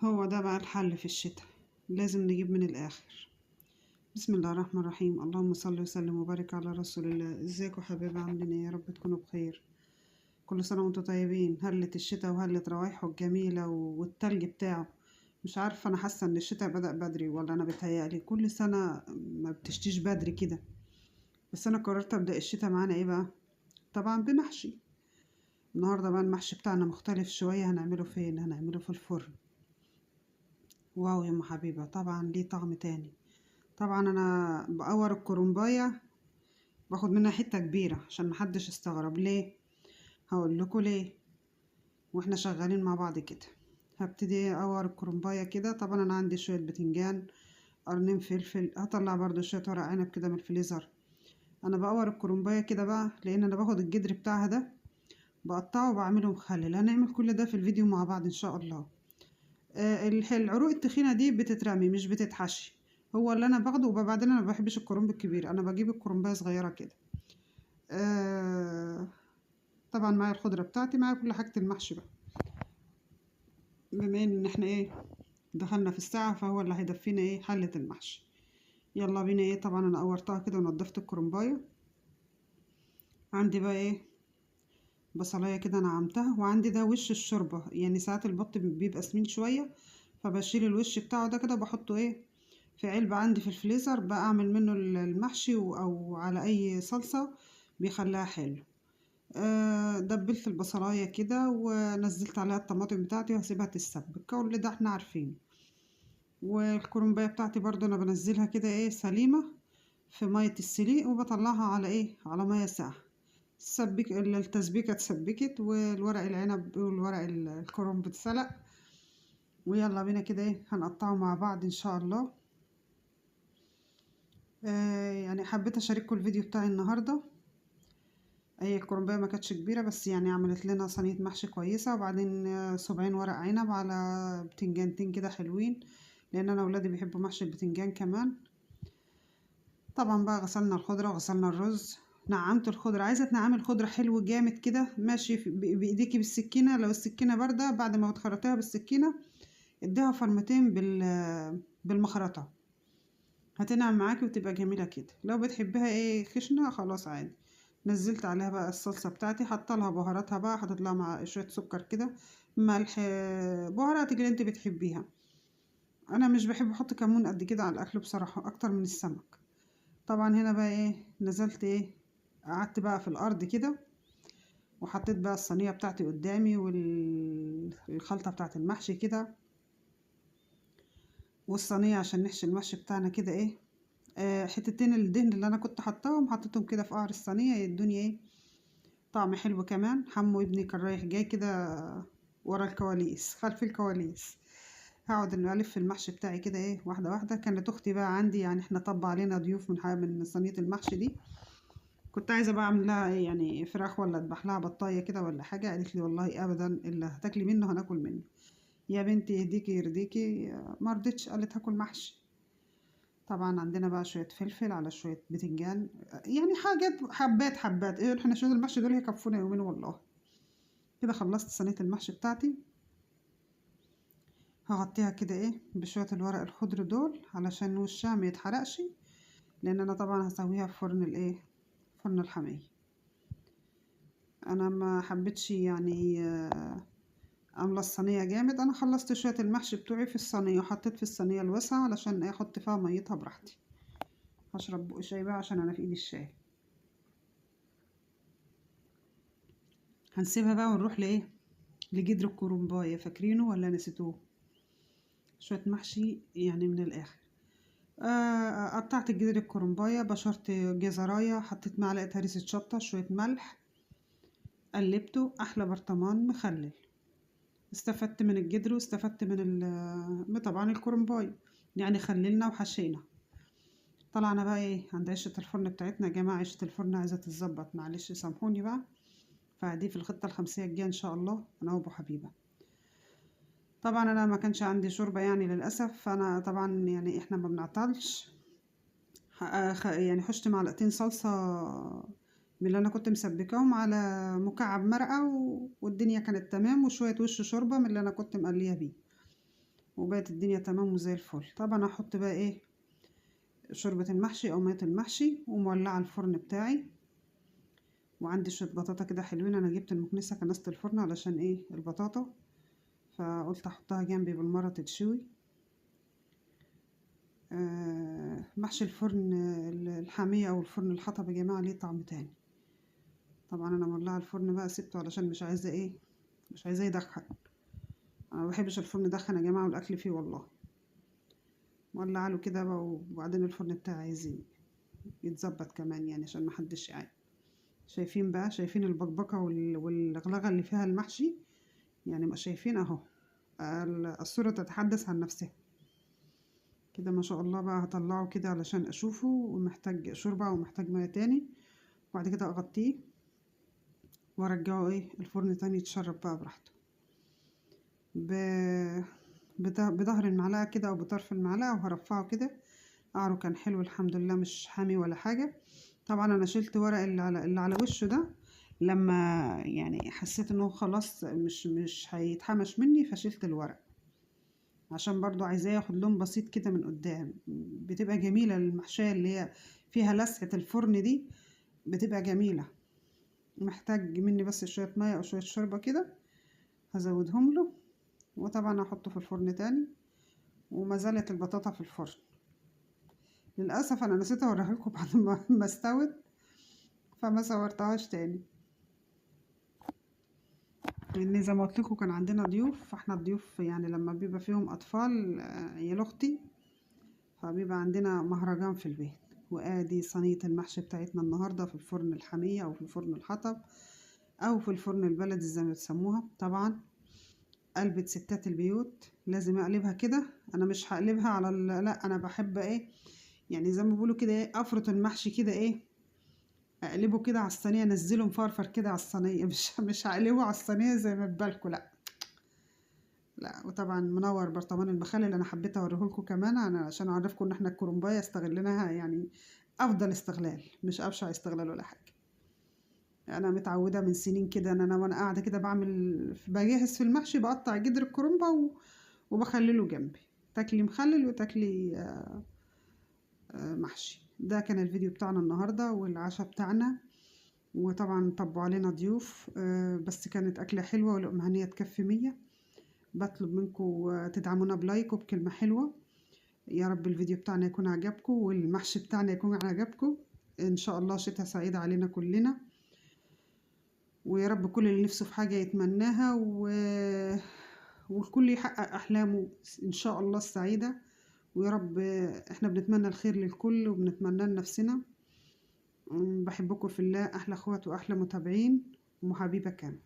هو ده بقى الحل في الشتاء، لازم نجيب من الآخر. بسم الله الرحمن الرحيم، اللهم صل وسلم وبارك على رسول الله. ازيكم حبايبي، عاملين ايه؟ يا رب تكونوا بخير. كل سنة وانتم طيبين. هلة الشتاء وهلة روايحه الجميلة والتلج بتاعه. مش عارفة، أنا حاسة إن الشتاء بدأ بدري ولا أنا بتهيألي كل سنة ما بتشتيش بدري كده. بس أنا قررت أبدأ الشتاء معانا ايه بقى؟ طبعا بمحشي. النهاردة بقى المحشي بتاعنا مختلف شوية. هنعمله فين؟ هنعمله في الفرن. واو يا ام حبيبة، طبعا ليه طعم تاني. طبعا انا بقور الكرنبايه، باخد منها حته كبيره عشان محدش يستغرب ليه. هقول لكم ليه واحنا شغالين مع بعض كده. هبتدي اقور الكرنبايه كده. طبعا انا عندي شويه بتنجان، قرنين فلفل، هطلع برضو شويه ورق عنب كده من الفريزر. انا بقور الكرنبايه كده بقى لان انا باخد الجدر بتاعها ده، بقطعه وبعمله مخلل. هنعمل كل ده في الفيديو مع بعض ان شاء الله. العروق التخينة دي بتترمي مش بتتحشي. هو اللي انا باخده. وبعدين انا ما بحبش الكرنب الكبير، انا بجيب الكرنبايه صغيره كده. آه طبعا معايا الخضره بتاعتي، معايا كل حاجه المحشي بقى. بما ان احنا ايه دخلنا في الساعه، فهو اللي هيدفينا ايه حله المحشي. يلا بينا. ايه طبعا انا قورتها كده ونضفت الكرنبايه. عندي بقى ايه بصلايه كده نعمتها، وعندي ده وش الشوربه. يعني ساعات البط بيبقى سمين شويه، فبشيل الوش بتاعه ده كده بحطه ايه في علبة عندي في الفريزر، بعمل منه المحشي أو على أي صلصة بيخليها حلو. دبلت البصلاية كده ونزلت عليها الطماطم بتاعتي وهسيبها تتسبك، كل ده احنا عارفين. والكرنباية بتاعتي برضو أنا بنزلها كده ايه سليمة في مية السليق، وبطلعها على ايه على مية ساقعة. التسبيكة اتسبكت، والورق العنب والورق الكرنب اتسلق. ويلا بينا كده ايه هنقطعه مع بعض ان شاء الله. يعني حبيت اشارككم الفيديو بتاعي النهارده. هي الكرنبايه ما كانتش كبيره، بس يعني عملت لنا صينيه محشي كويسه. وبعدين صباعين ورق عنب على بتنجانتين كده حلوين، لان انا ولادي بيحبوا محشي البتنجان كمان. طبعا بقى غسلنا الخضره وغسلنا الرز. نعمت الخضره، عايزه تنعمي الخضره حلو جامد كده ماشي بايديكي بالسكينه. لو السكينه بارده بعد ما بتخرطيها بالسكينه اديها فرمتين بالمخرطه، هتنعم معاكي وتبقى جميلة كده. لو بتحبها ايه خشنة خلاص عادي. نزلت عليها بقى الصلصة بتاعتي، حاطه لها بهاراتها بقى، حطيت لها مع شوية سكر كده، ملح، بهاراتك اللي انت بتحبيها. انا مش بحب احط كمون قد كده على الاكل بصراحة، اكتر من السمك. طبعا هنا بقى ايه نزلت ايه قعدت بقى في الارض كده، وحطيت بقى الصينية بتاعتي قدامي والخلطة بتاعت المحشي كده، والصينية عشان نحشي المحشي بتاعنا كده ايه. حتتين الدهن اللي انا كنت حطاهم حطيتهم كده في قعر الصينيه يدوني ايه طعم حلو كمان. حمو ابني كان رايح جاي كده ورا الكواليس خلف الكواليس. هقعد الف في المحشي بتاعي كده ايه واحده واحده. كانت اختي بقى عندي، يعني احنا طب علينا ضيوف من حاجه من صينيه المحشي دي. كنت عايزه بقى اعمل لها ايه يعني فراخ ولا اذبح لها بطايه كده ولا حاجه. قالت لي والله ابدا، اللي هتاكلي منه هناكل منه. يا بنتي يهديكي يرضيكي، ما رضتش، قالت هاكل محشي. طبعا عندنا بقى شوية فلفل على شوية بتنجان، يعني حاجات حبات حبات. ايه احنا شوية المحشي دول هيكفونا يومين والله. كده خلصت صينية المحشي بتاعتي. هغطيها كده ايه بشوية الورق الخضر دول علشان وشها ما يتحرقش، لان انا طبعا هسويها في فرن الايه فرن الحمية. انا ما حبيتش يعني املى الصينية جامد. انا خلصت شوية المحشي بتوعي في الصينية وحطيت في الصينية الواسعة علشان احط فيها ميتها براحتي. هشرب بق شاي بقى عشان انا في ايدي الشاي. هنسيبها بقى ونروح لايه لجدر الكرنباية. فاكرينه ولا نسيتوه؟ شوية محشي يعني من الآخر. قطعت جدر الكرنباية، بشرت جزراية، حطيت معلقة هريسة شطة، شوية ملح، قلبته أحلى برطمان مخلل. استفدت من الجدر واستفدت من طبعا الكرنباية، يعني خللنا وحشينا. طلعنا بقى ايه عند عشة الفرن بتاعتنا. يا جماعة عشة الفرن عايزة تتظبط، معلش سامحوني بقى. فدي في الخطة الخمسية الجاية ان شاء الله، انا وابو حبيبة. طبعا انا ما كانش عندي شوربه يعني للاسف. فانا طبعا يعني احنا ما بنعطلش. يعني حشت معلقتين صلصه من اللي انا كنت مسبكاهم على مكعب مرقه والدنيا كانت تمام، وشويه وش شوربه من اللي انا كنت مقليه بيه. وبقت الدنيا تمام وزي الفل. طبعا هحط بقى ايه شوربة المحشي او مية المحشي، ومولعة الفرن بتاعي، وعندي شوية بطاطا كده حلوين. انا جبت المكنسة كنست الفرن علشان ايه البطاطا، فقلت احطها جنبي بالمرة تتشوي. محشي الفرن الحامية او الفرن الحطب يا جماعة ليه طعم تاني. طبعا انا مولعة الفرن بقى، سبته علشان مش عايزاه يدخن. انا مبحبش الفرن يدخن يا جماعة، والاكل فيه والله. مولعة له كده بقى، وبعدين الفرن بتاعي عايز يتظبط كمان يعني عشان محدش يعاني. شايفين بقى، شايفين البقبقة والغلغة اللي فيها المحشي يعني، ما شايفين اهو. الصورة تتحدث عن نفسها كده ما شاء الله. بقى هطلعه كده علشان اشوفه، ومحتاج شوربة ومحتاج مية تاني. وبعد كده اغطيه وارجعه ايه الفرن تاني يتشرب بقى براحته. بظهر المعلقة كده او بطرف المعلقة، وهرفعه كده. قعره كان حلو الحمد لله، مش حامي ولا حاجة. طبعا انا شلت ورق اللي على وشه ده، لما يعني حسيت انه خلاص مش هيتحمش مني، فشلت الورق عشان برضو عايزاه ياخد لون بسيط كده من قدام. بتبقى جميلة المحشية اللي هي فيها لسعة الفرن دي، بتبقى جميلة. محتاج مني بس شوية مية او شوية شوربة كده، هزودهم له. وطبعا هحطه في الفرن تاني. وما زالت البطاطا في الفرن. للأسف أنا نسيت أوريها لكم بعد ما استوت، فما صورتهاش تاني. لأن زي ما قلت لكم كان عندنا ضيوف، فاحنا الضيوف يعني لما بيبقى فيهم أطفال عيال أختي، فبيبقى عندنا مهرجان في البيت. وآدي صينية المحشي بتاعتنا النهاردة في الفرن الحامية أو في الفرن الحطب أو في الفرن البلدي زي ما بتسموها. طبعا قلبة ستات البيوت لازم أقلبها كده. أنا مش هقلبها على لا، أنا بحب إيه يعني زي ما بيقولوا كده ايه، افرط المحشي كده ايه، اقلبه كده على الصينيه، انزله مفرفر كده على الصينيه. مش هقلبه على الصينيه زي ما بالكم، لا لا. وطبعا منور برطمان المخلل انا حبيت اوريه لكم كمان، انا عشان اعرفكم ان احنا الكرنبايه استغلناها يعني افضل استغلال، مش ابشع استغلال ولا حاجه. انا متعوده من سنين كده ان انا وانا قاعده كده بجهز في المحشي، بقطع جدر الكرنبه وبخلله جنبي. تاكلي مخلل وتاكلي محشي. ده كان الفيديو بتاعنا النهارده والعشاء بتاعنا. وطبعا طبوا علينا ضيوف، بس كانت أكلة حلوة ولقمة هنية تكفي 100. بطلب منكم تدعمونا بلايك وبكلمة حلوة. يا رب الفيديو بتاعنا يكون عجبكم والمحشي بتاعنا يكون عجبكم. إن شاء الله شتاء سعيد علينا كلنا. ويا رب كل اللي نفسه في حاجة يتمناها والكل يحقق أحلامه إن شاء الله السعيدة. ويا رب إحنا بنتمنى الخير للكل وبنتمنى لنفسنا. بحبكم في الله، أحلى أخوات وأحلى متابعين. أم حبيبة كامل.